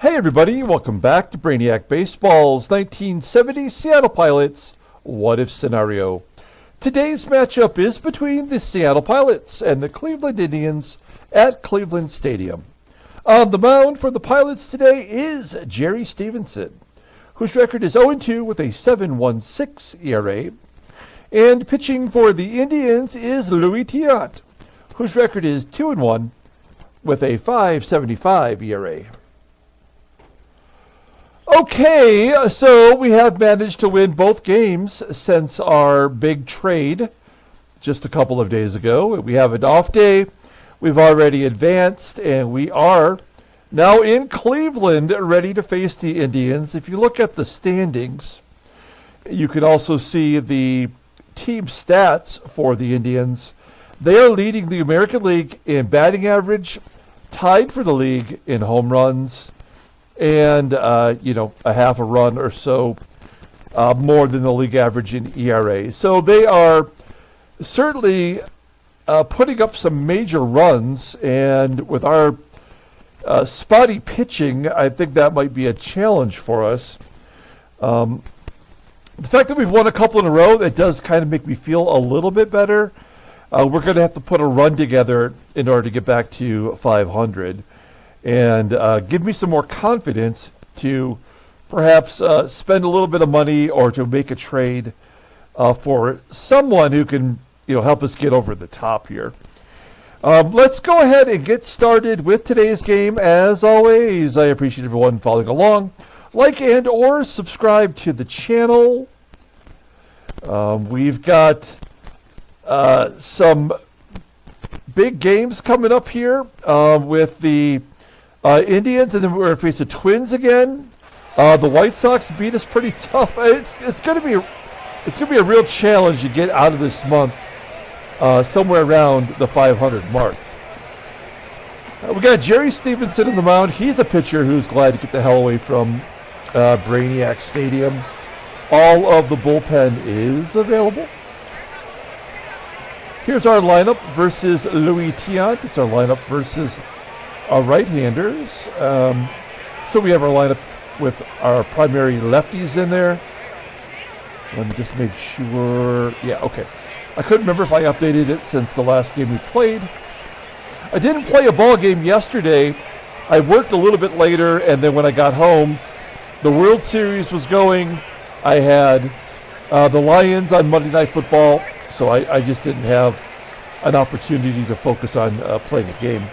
Hey everybody, welcome back to Brainiac Baseball's 1970 Seattle Pilots What If Scenario. Today's matchup is between the Seattle Pilots and the Cleveland Indians at Cleveland Stadium. On the mound for the Pilots today is Jerry Stephenson, whose record is 0-2 with a 7.16 ERA. And pitching for the Indians is Louis Tiant, whose record is 2-1 with a 5.75 ERA. Okay, so we have managed to win both games since our big trade just a couple of days ago. We have an off day. We've already advanced, and we are now in Cleveland ready to face the Indians. If you look at the standings, you can also see the team stats for the Indians. They are leading the American League in batting average, tied for the league in home runs, and, a half a run or so more than the league average in ERA. So they are certainly putting up some major runs, and with our spotty pitching, I think that might be a challenge for us. The fact that we've won a couple in a row, that does kind of make me feel a little bit better. We're going to have to put a run together in order to get back to 500. And give me some more confidence to perhaps spend a little bit of money or to make a trade for someone who can, help us get over the top here. Let's go ahead and get started with today's game. As always, I appreciate everyone following along. Like and or subscribe to the channel. We've got some big games coming up here with the Indians, and then we're going to face the Twins again. The White Sox beat us pretty tough. It's going to be a real challenge to get out of this month somewhere around the 500 mark. We got Jerry Stephenson in the mound. He's a pitcher who's glad to get the hell away from Brainiac Stadium. All of the bullpen is available. Here's our lineup versus Louis Tiant. It's our lineup versus our right-handers. So we have our lineup with our primary lefties in there. Let me just make sure. Yeah, okay. I couldn't remember if I updated it since the last game we played. I didn't play a ball game yesterday. I worked a little bit later, and then when I got home, the World Series was going. I had the Lions on Monday Night Football, so I just didn't have an opportunity to focus on playing a game.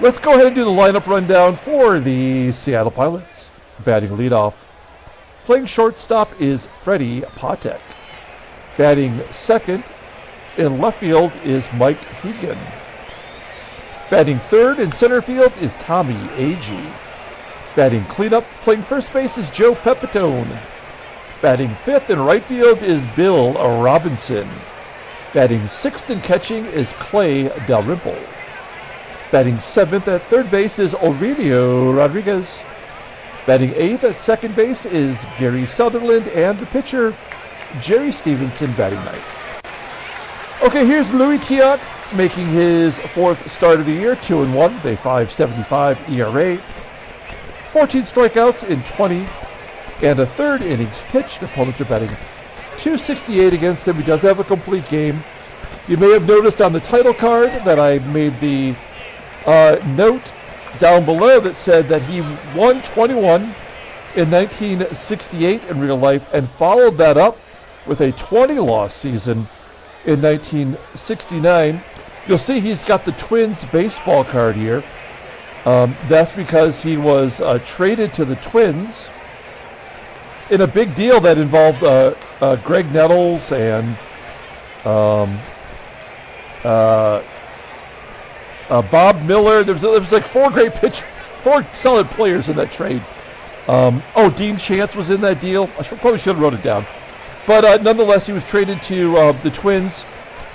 Let's go ahead and do the lineup rundown for the Seattle Pilots. Batting leadoff. Playing shortstop is Freddie PATEK. Batting second in left field is Mike HEGAN. Batting third in center field is Tommie, AGEE. Batting cleanup, playing first base is Joe PEPITONE. Batting fifth in right field is Bill Robinson. Batting sixth and catching is Clay DALRYMPLE. Batting seventh at third base is Aurelio Rodriguez. Batting eighth at second base is Gary Sutherland, and the pitcher, Jerry Stephenson, batting ninth. Okay, here's Louis Tiant making his fourth start of the year, 2-1 with a 5.75 ERA. 14 strikeouts in 20 and a third innings pitched. Opponents are batting .268 against him. He does have a complete game. You may have noticed on the title card that I made the note down below that said that he won 21 in 1968 in real life and followed that up with a 20-loss season in 1969. You'll see he's got the Twins baseball card here. That's because he was traded to the Twins in a big deal that involved Greg Nettles and Bob Miller. There was like four solid players in that trade. Dean Chance was in that deal. I probably should have wrote it down. But nonetheless, he was traded to the Twins.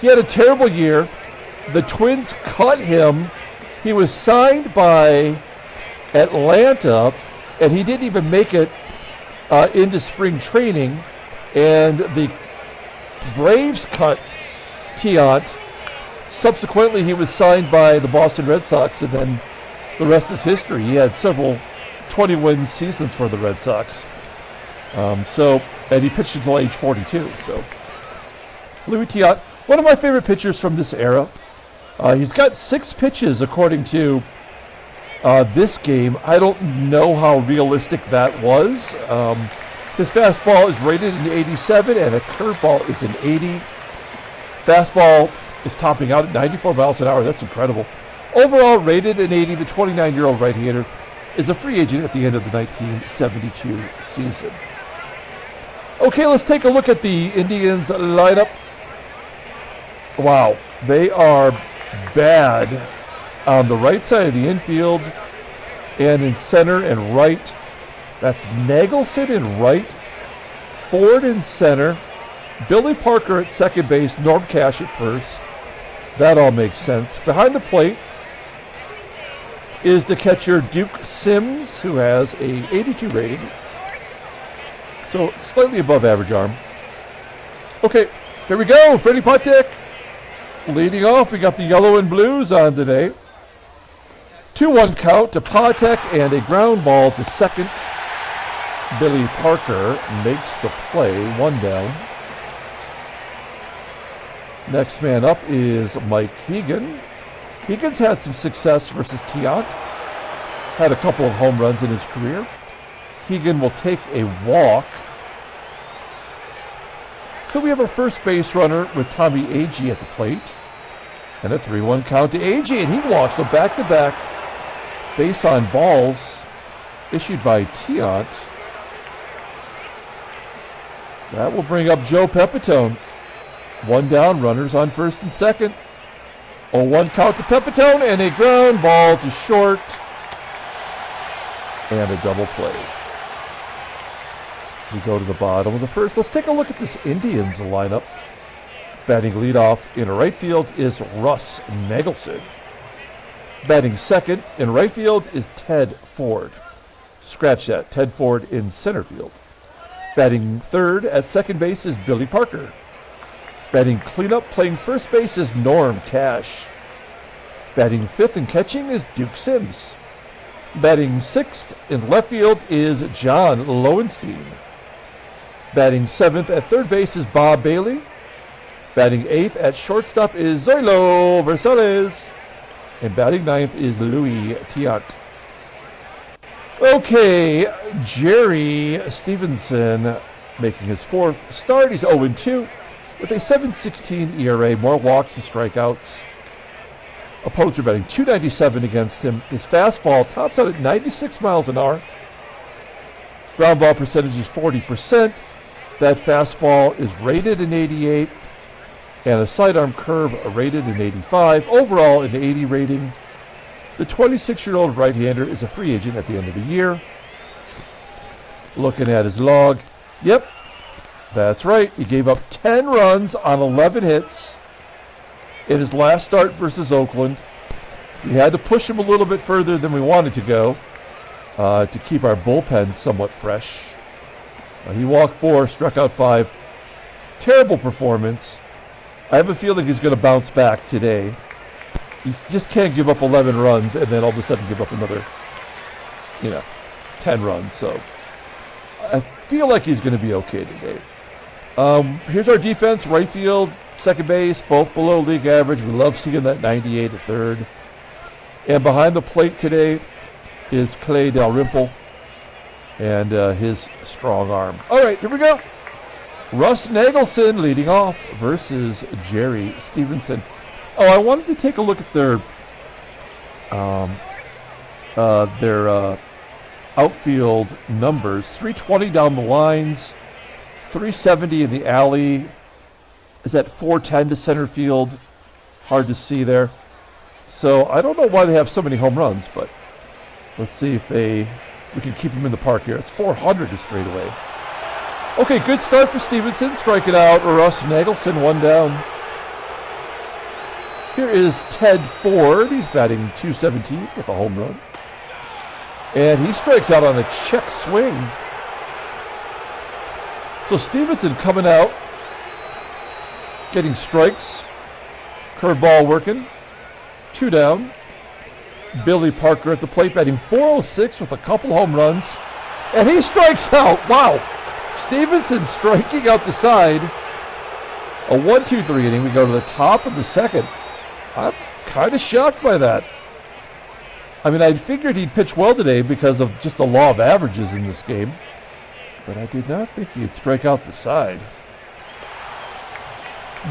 He had a terrible year. The Twins cut him. He was signed by Atlanta, and he didn't even make it into spring training. And the Braves cut Tiant. Subsequently, he was signed by the Boston Red Sox, and then the rest is history. He had several 20-win seasons for the Red Sox. And he pitched until age 42. So, Louis Tiant, one of my favorite pitchers from this era. He's got 6 pitches according to this game. I don't know how realistic that was. His fastball is rated an 87, and a curveball is an 80. Fastball is topping out at 94 miles an hour. That's incredible. Overall, rated an 80, the 29-year-old right-hander is a free agent at the end of the 1972 season. Okay, let's take a look at the Indians lineup. Wow, they are bad on the right side of the infield and in center and right. That's Nagelson in right, Ford in center, Billy Parker at second base, Norm Cash at first. That all makes sense. Behind the plate is the catcher Duke Sims, who has a 82 rating. So slightly above average arm. Okay, here we go. Freddie PATEK leading off. We got the yellow and blues on today. 2-1 count to PATEK and a ground ball to second. Billy Parker makes the play, 1 down. Next man up is Mike HEGAN. HEGAN's had some success versus Tiant. Had a couple of home runs in his career. HEGAN will take a walk. So we have our first base runner with Tommie AGEE at the plate. And a 3-1 count to AGEE, and he walks. So back-to-back base on balls issued by Tiant. That will bring up Joe PEPITONE. 1 down, runners on first and second. 0-1 count to PEPITONE, and a ground ball to short. And a double play. We go to the bottom of the first. Let's take a look at this Indians lineup. Batting leadoff in right field is Russ Nagelson. Batting second in right field is Ted Ford. Scratch that, Ted Ford in center field. Batting third at second base is Billy Parker. Batting cleanup playing first base is Norm Cash. Batting fifth and catching is Duke Sims. Batting sixth in left field is John Lowenstein. Batting seventh at third base is Bob Bailey. Batting eighth at shortstop is Zoilo VERSALLES. And batting ninth is Louis Tiant. Okay, Jerry Stephenson making his fourth start. He's 0-2 with a 7.16 ERA, more walks than strikeouts. Opponents are batting .297 against him. His fastball tops out at 96 miles an hour. Ground ball percentage is 40%. That fastball is rated an 88. And a sidearm curve rated an 85. Overall, an 80 rating. The 26-year-old right-hander is a free agent at the end of the year. Looking at his log. Yep, that's right. He gave up 10 runs on 11 hits in his last start versus Oakland. We had to push him a little bit further than we wanted to go to keep our bullpen somewhat fresh. He walked 4, struck out 5. Terrible performance. I have a feeling he's going to bounce back today. You just can't give up 11 runs and then all of a sudden give up another, 10 runs. So I feel like he's going to be okay today. Here's our defense, right field, second base, both below league average. We love seeing that 98 at third. And behind the plate today is Clay DALRYMPLE and his strong arm. All right, here we go. Russ Nagelson leading off versus Jerry Stephenson. Oh, I wanted to take a look at their outfield numbers. 320 down the lines, 370 in the alley. Is that 410 to center field? Hard to see there. So I don't know why they have so many home runs, but let's see if we can keep them in the park here. It's 400 to straightaway. Okay, good start for Stephenson, striking out Russ Nagelson, 1 down. Here is Ted Ford. He's batting .217 with a home run. And he strikes out on a check swing. So Stephenson coming out, getting strikes. Curveball working. 2 down. Billy Parker at the plate, batting .406 with a couple home runs. And he strikes out. Wow. Stephenson striking out the side. A 1-2-3 inning. We go to the top of the second. I'm kind of shocked by that. I mean, I figured he'd pitch well today because of just the law of averages in this game. But I did not think he'd strike out the side.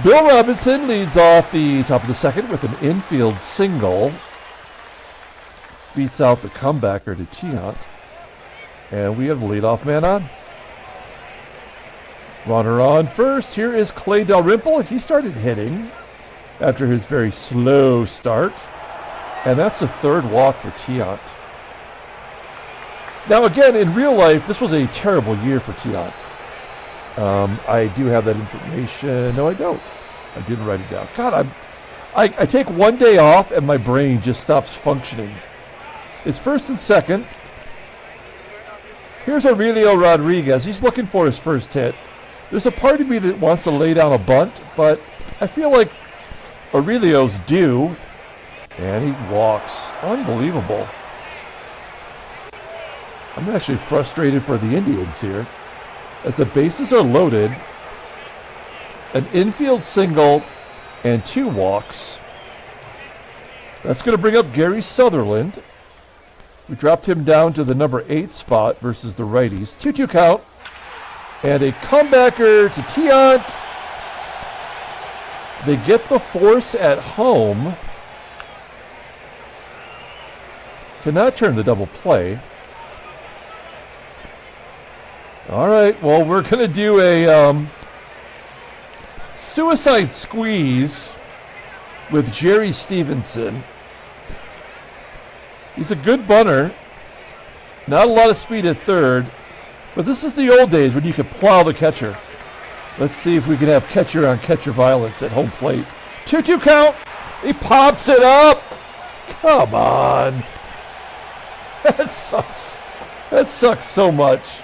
Bill Robinson leads off the top of the second with an infield single. Beats out the comebacker to Tiant. And we have the leadoff man on. Runner on first. Here is Clay Dalrymple. He started hitting after his very slow start. And that's the third walk for Tiant. Now again, in real life, this was a terrible year for Tiant. I do have that information. No, I don't. I didn't write it down. God, I take one day off and my brain just stops functioning. It's first and second. Here's Aurelio Rodriguez. He's looking for his first hit. There's a part of me that wants to lay down a bunt, but I feel like Aurelio's due. And he walks. Unbelievable. I'm actually frustrated for the Indians here. As the bases are loaded, an infield single and 2 walks. That's going to bring up Gary Sutherland. We dropped him down to the number 8 spot versus the righties. 2-2 count. And a comebacker to Tiant. They get the force at home. Cannot turn the double play. All right, well, we're going to do a suicide squeeze with Jerry Stephenson. He's a good bunter. Not a lot of speed at third, but this is the old days when you could plow the catcher. Let's see if we can have catcher on catcher violence at home plate. 2-2 count. He pops it up. Come on. That sucks. That sucks so much.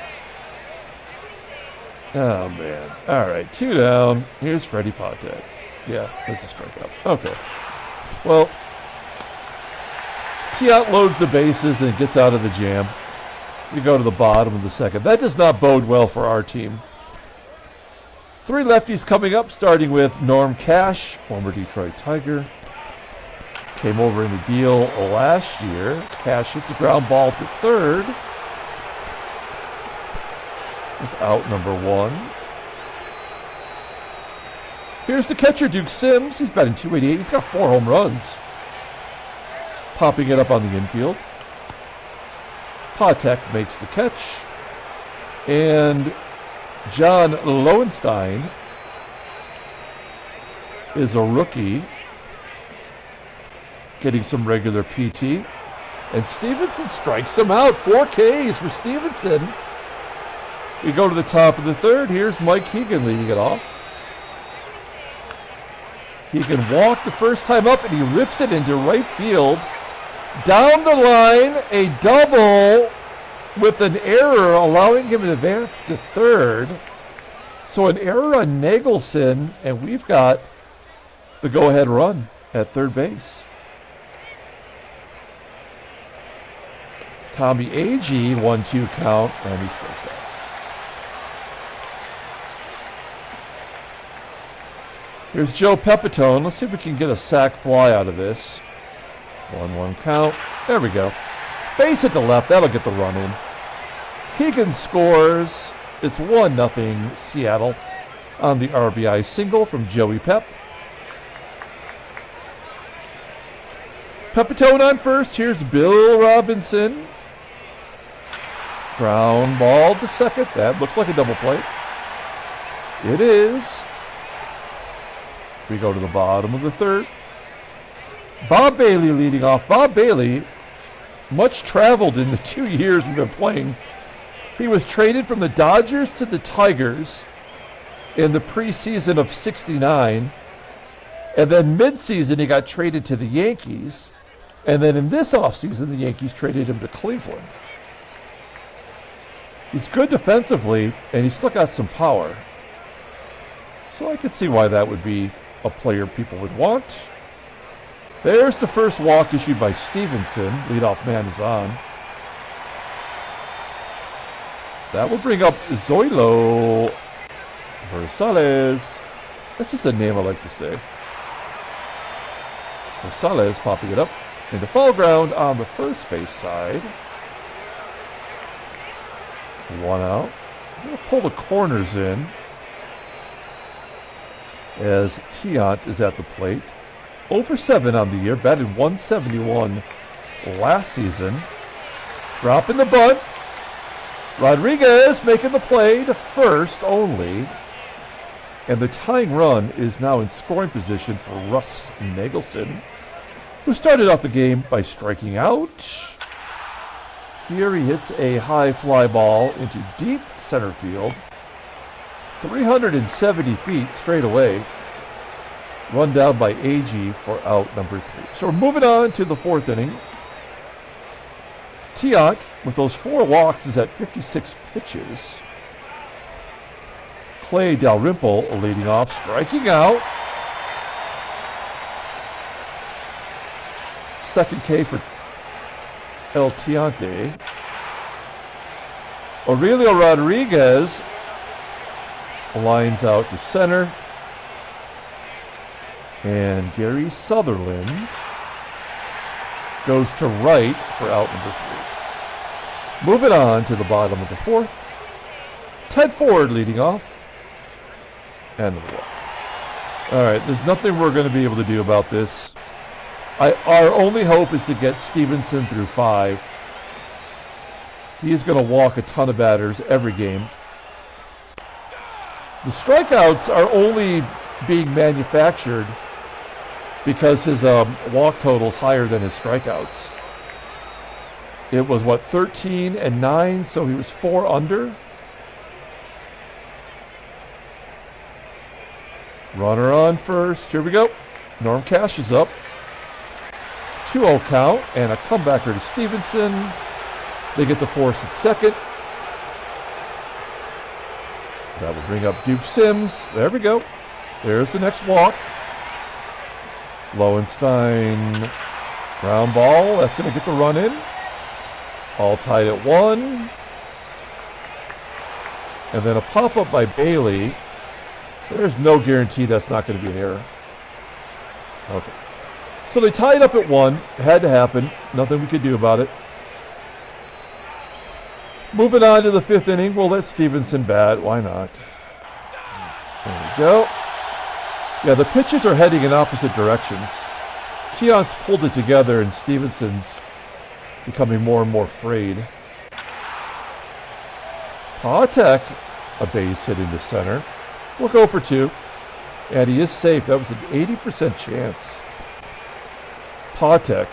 Oh, man. All right, 2 down. Here's Freddie PATEK. Yeah, that's a strikeout. Okay. Well, Tiant loads the bases and gets out of the jam. We go to the bottom of the second. That does not bode well for our team. 3 lefties coming up, starting with Norm Cash, former Detroit Tiger. Came over in the deal last year. Cash hits a ground ball to third. Is out number 1. Here's the catcher, Duke Sims. He's batting .288. He's got 4 home runs. Popping it up on the infield. PATEK makes the catch. And John Lowenstein is a rookie getting some regular PT. And Stephenson strikes him out. 4 Ks for Stephenson. We go to the top of the third. Here's Mike HEGAN leading it off. HEGAN walked the first time up, and he rips it into right field. Down the line, a double with an error, allowing him to advance to third. So an error on NAGELSON, and we've got the go-ahead run at third base. Tommie AGEE, 1-2 count, and he strikes out. Here's Joe PEPITONE. Let's see if we can get a sac fly out of this. 1-1 count. There we go. Base hit to left. That'll get the run in. HEGAN scores. It's 1-0 Seattle on the RBI single from Joey Pep. PEPITONE on first. Here's Bill Robinson. Ground ball to second. That looks like a double play. It is. We go to the bottom of the third. Bob Bailey leading off. Bob Bailey, much traveled in the 2 years we've been playing. He was traded from the Dodgers to the Tigers in the preseason of '69. And then midseason, he got traded to the Yankees. And then in this offseason, the Yankees traded him to Cleveland. He's good defensively, and he's still got some power. So I could see why that would be a player people would want. There's the first walk issued by Stephenson. Leadoff man is on. That will bring up Zoilo VERSALLES. That's just a name I like to say. VERSALLES popping it up into foul ground on the first base side. One out. I'm going to pull the corners in as Tiant is at the plate. 0 for 7 on the year, batted 171 last season. Dropping the bunt. Rodriguez making the play to first only. And the tying run is now in scoring position for Russ NAGELSON, who started off the game by striking out. Here he hits a high fly ball into deep center field. 370 feet straight away. Run down by AGEE for out number 3. So we're moving on to the 4th inning. Tiant, with those 4 walks, is at 56 pitches. Clay DALRYMPLE leading off, striking out. Second K for El Tiante. Aurelio Rodriguez lines out to center. And Gary Sutherland goes to right for out number 3. Moving on to the bottom of the 4th. Ted Ford leading off. And the walk. All right, there's nothing we're going to be able to do about this. Our only hope is to get Stephenson through 5. He is going to walk a ton of batters every game. The strikeouts are only being manufactured because his walk total is higher than his strikeouts. It was, 13 and 9, so he was 4 under. Runner on first. Here we go. Norm Cash is up. 2-0 count, and a comebacker to Stephenson. They get the force at second. That will bring up Duke Sims. There we go. There's the next walk. Lowenstein, ground ball. That's going to get the run in. All tied at 1. And then a pop-up by Bailey. There's no guarantee that's not going to be an error. Okay. So they tied up at 1. It had to happen. Nothing we could do about it. Moving on to the 5th inning. We'll let Stephenson bat. Why not? There we go. Yeah, the pitches are heading in opposite directions. Tiant's pulled it together, and Stephenson's becoming more and more frayed. PATEK, a base hit into center. We'll go for 2. And he is safe. That was an 80% chance. PATEK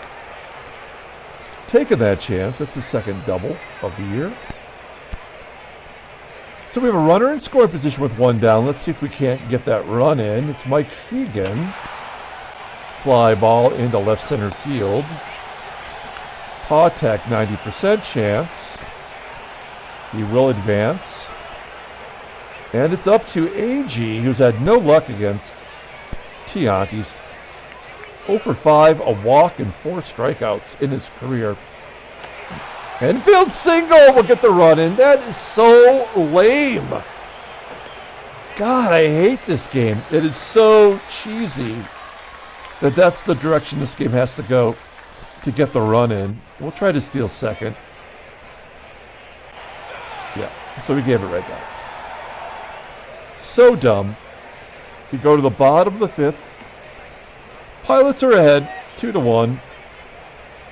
taking that chance. That's the second double of the year. So we have a runner in scoring position with 1 down. Let's see if we can't get that run in. It's Mike HEGAN. Fly ball into left center field. PATEK 90% chance. He will advance. And it's up to AGEE, who's had no luck against Tiant. He's 0 for 5, a walk, and 4 strikeouts in his career. Infield single will get the run in. That is so lame. God, I hate this game. It is so cheesy that that's the direction this game has to go to get the run in. We'll try to steal second. Yeah, so we gave it right back. So dumb. You go to the bottom of the 5th. Pilots are ahead, 2-1.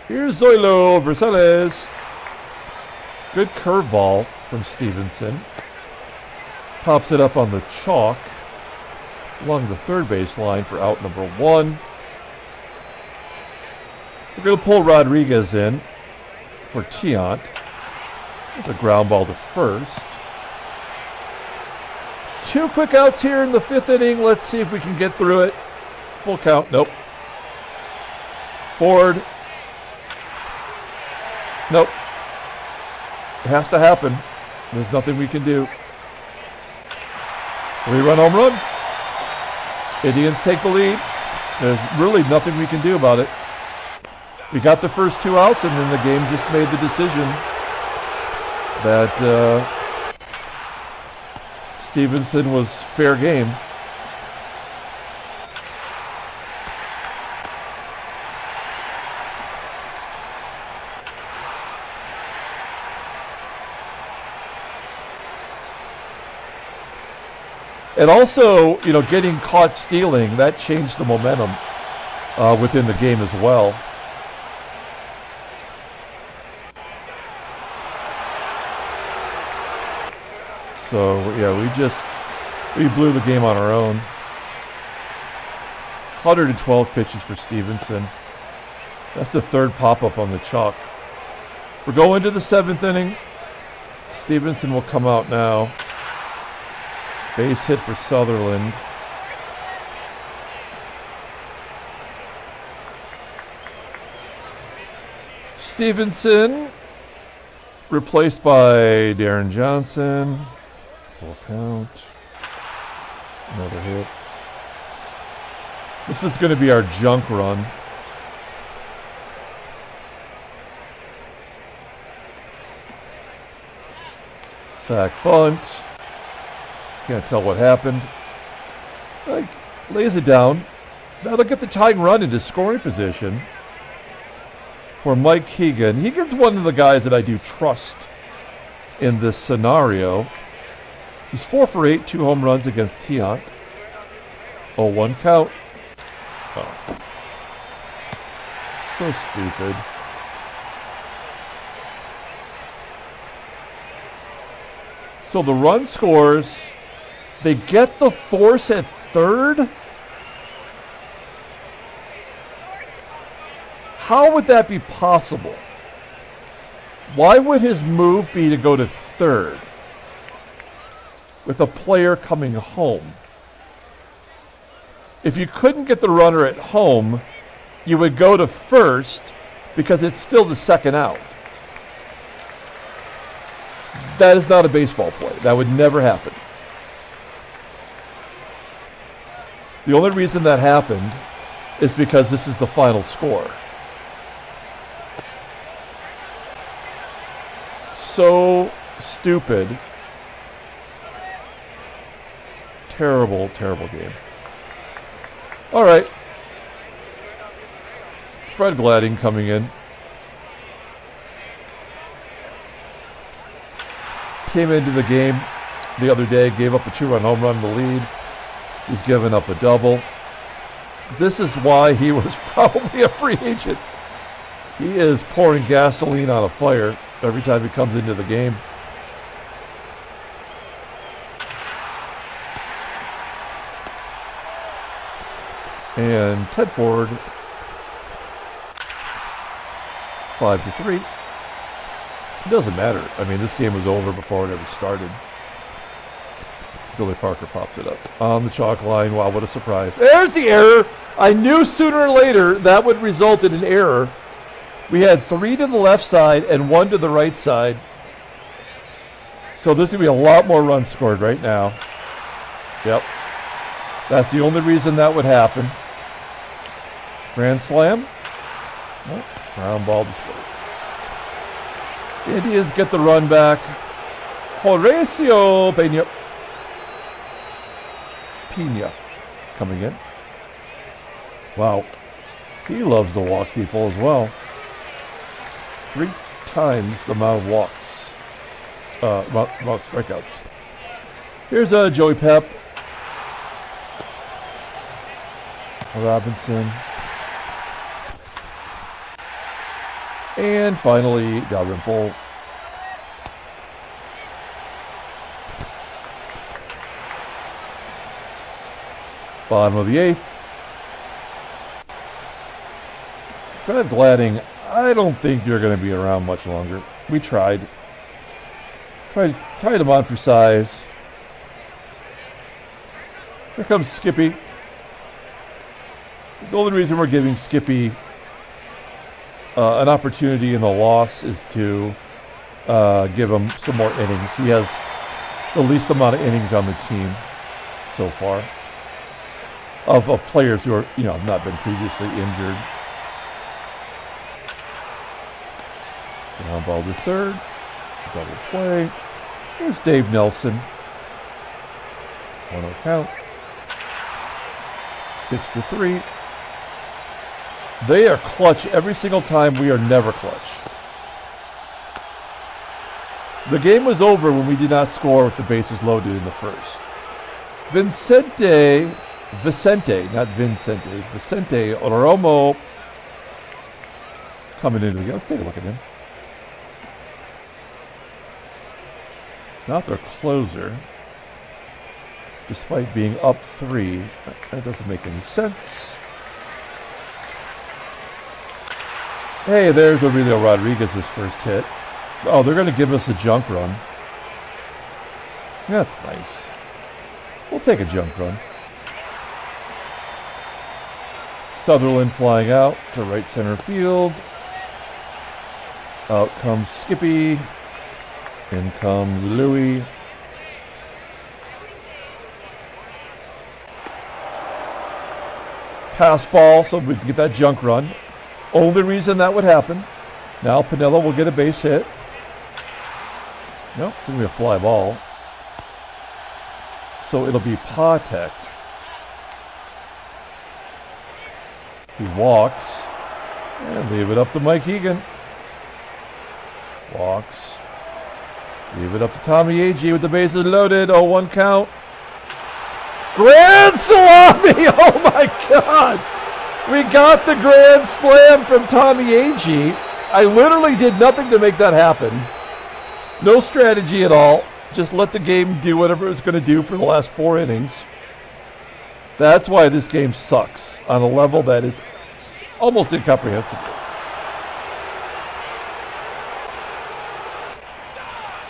Here's Zoilo VERSALLES. Good curveball from Stephenson. Pops it up on the chalk along the third base line for out number 1. We're going to pull Rodriguez in for Tiant. It's a ground ball to first. 2 quick outs here in the 5th inning. Let's see if we can get through it. Full count. Nope. Ford. Nope. It has to happen. There's nothing we can do. 3-run home run. Indians take the lead. There's really nothing we can do about it. We got the first 2 outs, and then the game just made the decision that Stephenson was fair game. And also, you know, getting caught stealing, that changed the momentum within the game as well. So, yeah, we blew the game on our own. 112 pitches for Stephenson. That's the 3rd pop-up on the chalk. We're going to the 7th inning. Stephenson will come out now. Base hit for Sutherland. Stephenson replaced by Darren Johnson. Full count. Another hit. This is going to be our junk run. Sack bunt. Can't tell what happened. Lays it down. Now they'll get the tying run into scoring position for Mike HEGAN. HEGAN's one of the guys that I do trust in this scenario. He's 4 for 8, 2 home runs against Tiant. 0-1 count. Oh. So stupid. So the run scores. They get the force at 3rd? How would that be possible? Why would his move be to go to 3rd with a player coming home? If you couldn't get the runner at home, you would go to 1st because it's still the 2nd out. That is not a baseball play. That would never happen. The only reason that happened is because this is the final score. So stupid. Terrible, terrible game. All right. Fred Gladding coming in. Came into the game the other day, gave up a 2-run home run in the lead. He's given up a double. This is why he was probably a free agent. He is pouring gasoline on a fire every time he comes into the game. And Ted Ford, 5-3. It doesn't matter. I mean, this game was over before it ever started. Billy Parker pops it up on the chalk line. Wow, what a surprise. There's the error. I knew sooner or later that would result in an error. We had 3 to the left side and 1 to the right side. So there's going to be a lot more runs scored right now. Yep. That's the only reason that would happen. Grand slam. Oh, ground ball to short. The Indians get the run back. Horacio Pena coming in. Wow. He loves to walk people as well. 3 times the amount of walks. About strikeouts. Here's Joey Pep. Robinson. And finally, Dalrymple. Bottom of the 8th. Fred Gladding, I don't think you're going to be around much longer. We tried. Tried him on for size. Here comes Skippy. The only reason we're giving Skippy an opportunity in the loss is to give him some more innings. He has the least amount of innings on the team so far. of players who are, have not been previously injured. Ground ball to third. Double play. Here's Dave Nelson. 1-0 count. 6-3. They are clutch every single time. We are never clutch. The game was over when we did not score with the bases loaded in the first. Vicente Oromo coming into the game. Let's take a look at him. Not their closer. Despite being up 3. That doesn't make any sense. Hey, there's Aurelio Rodriguez's first hit. Oh, they're going to give us a junk run. That's nice. We'll take a junk run. Sutherland flying out to right center field. Out comes Skippy. In comes Louie. Pass ball so we can get that junk run. Only reason that would happen. Now Piniella will get a base hit. Nope, it's going to be a fly ball. So it'll be PATEK. He walks. And leave it up to Mike HEGAN. Walks. Leave it up to Tommie AGEE with the bases loaded. 0-1 count. Grand salami! Oh my God! We got the grand slam from Tommie AGEE. I literally did nothing to make that happen. No strategy at all. Just let the game do whatever it was going to do for the last 4 innings. That's why this game sucks on a level that is almost incomprehensible.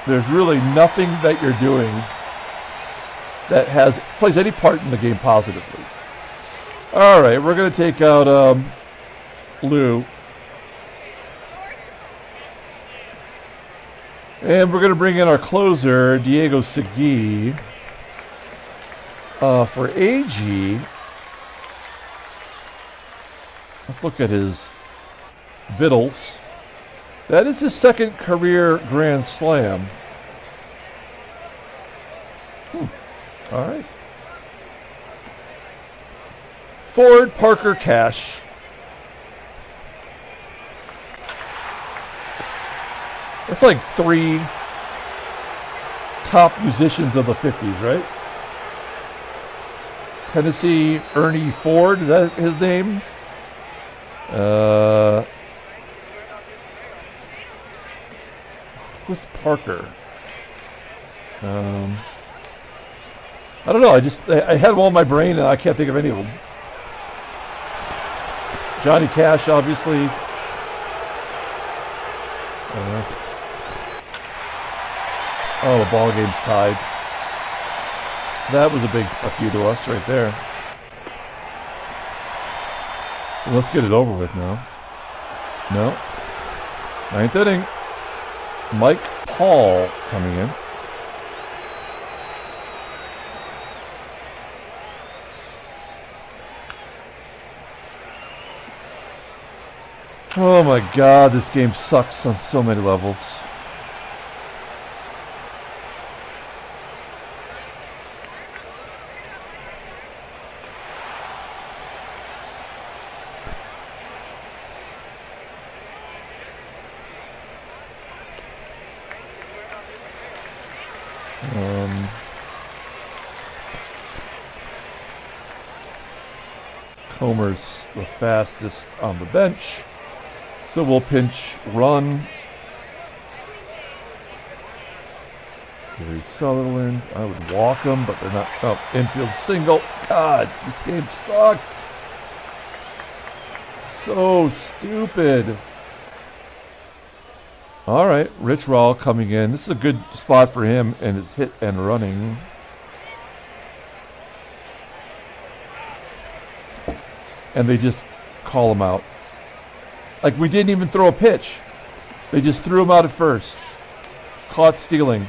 There's really nothing that you're doing that plays any part in the game positively. All right, we're going to take out Lou. And we're going to bring in our closer, Diego Segui. For AGEE, let's look at his vittles. That is his second career grand slam. All right. Ford Parker Cash. That's like 3 top musicians of the 50s, right? Tennessee Ernie Ford, is that his name? Who's Parker? I don't know. I had them all in my brain and I can't think of any of them. Johnny Cash, obviously. Oh, the ball game's tied. That was a big fuck you to us right there. Well, let's get it over with now. No. 9th inning. Mike Paul coming in. Oh my God, this game sucks on so many levels. Comer's the fastest on the bench. So we'll pinch run. Here's Sutherland. I would walk them, but they're not. Oh, infield single. God, this game sucks. So stupid. All right, Rich Rawl coming in. This is a good spot for him and his hit and running. And they just call him out. Like we didn't even throw a pitch. They just threw him out at first. Caught stealing.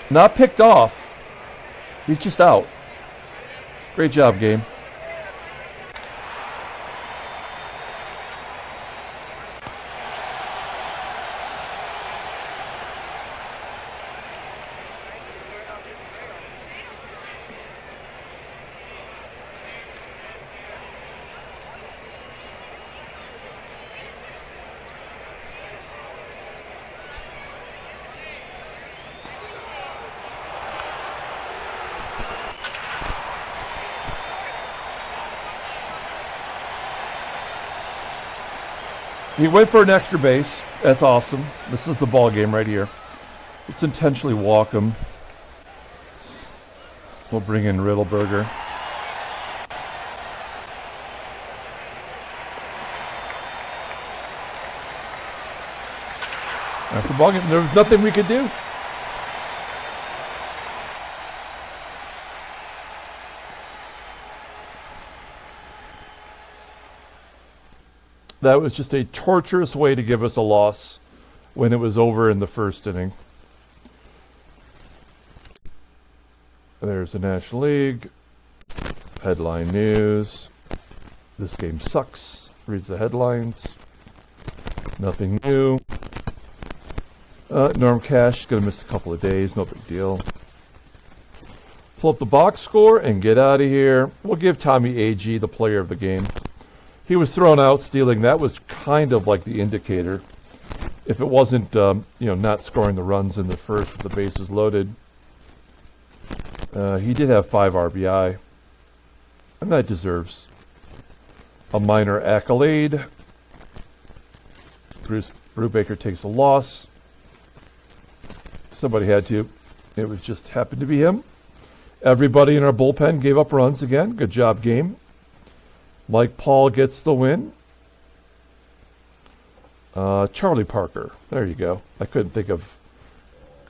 Not picked off. He's just out. Great job, game. He went for an extra base. That's awesome. This is the ball game right here. Let's intentionally walk him. We'll bring in Riddleberger. That's the ball game. There was nothing we could do. That was just a torturous way to give us a loss when it was over in the first inning. There's the National League. Headline news. This game sucks. Reads the headlines. Nothing new. Norm Cash is going to miss a couple of days. No big deal. Pull up the box score and get out of here. We'll give Tommie AGEE the player of the game. He was thrown out stealing. That was kind of like the indicator. If it wasn't, not scoring the runs in the first with the bases loaded. He did have 5 RBI. And that deserves a minor accolade. Bruce Brubaker takes a loss. Somebody had to. It was just happened to be him. Everybody in our bullpen gave up runs again. Good job, game. Mike Paul gets the win. Charlie Parker. There you go. I couldn't think of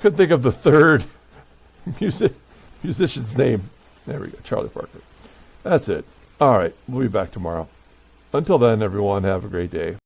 the third musician's name. There we go. Charlie Parker. That's it. All right. We'll be back tomorrow. Until then, everyone, have a great day.